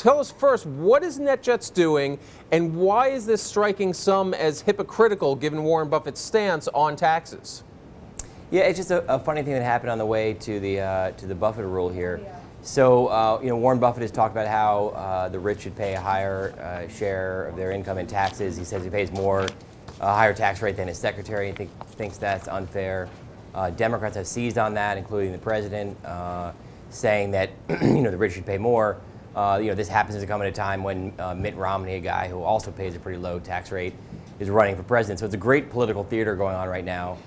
tell us first, what is NetJets doing, and why is this striking some as hypocritical given Warren Buffett's stance on taxes? Yeah, it's just a funny thing that happened on the way to the Buffett rule here. Yeah. So, Warren Buffett has talked about how the rich should pay a higher share of their income in taxes. He says he pays more, a higher tax rate than his secretary, and thinks that's unfair. Democrats have seized on that, including the president, saying that the rich should pay more. This happens to come at a time when Mitt Romney, a guy who also pays a pretty low tax rate, is running for president. So it's a great political theater going on right now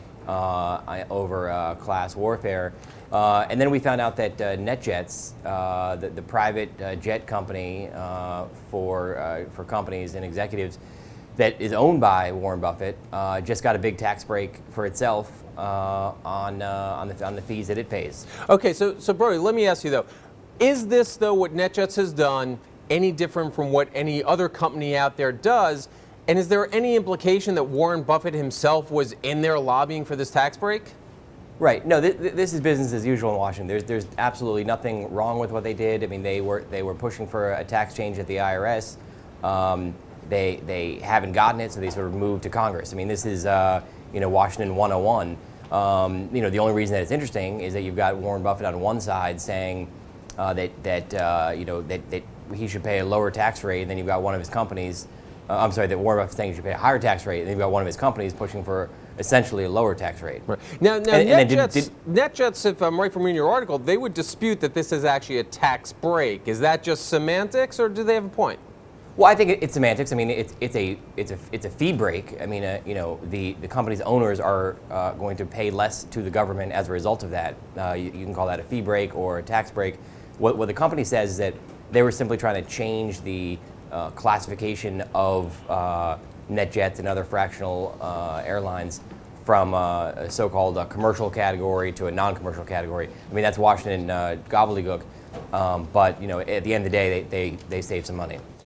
over class warfare. And then we found out that NetJets, the private jet company for companies and executives that is owned by Warren Buffett, just got a big tax break for itself on the fees that it pays. Okay, so Brody, let me ask you though, is this though what NetJets has done any different from what any other company out there does? And is there any implication that Warren Buffett himself was in there lobbying for this tax break? Right. No, this is business as usual in Washington. There's absolutely nothing wrong with what they did. I mean, they were pushing for a tax change at the IRS. They haven't gotten it, so they sort of moved to Congress. I mean, this is Washington 101. The only reason that it's interesting is that you've got Warren Buffett on one side saying that he should pay a lower tax rate, and then you've got one of his companies. That Warren Buffett saying he should pay a higher tax rate, and then you've got one of his companies pushing for essentially a lower tax rate. Right. Now NetJets, if I'm right from reading your article, they would dispute that this is actually a tax break. Is that just semantics, or do they have a point? Well, I think it's semantics. I mean, it's a fee break. I mean, the company's owners are going to pay less to the government as a result of that. You can call that a fee break or a tax break. What the company says is that they were simply trying to change the classification of NetJets and other fractional airlines from a so-called commercial category to a non-commercial category. I mean, that's Washington gobbledygook, but at the end of the day, they save some money.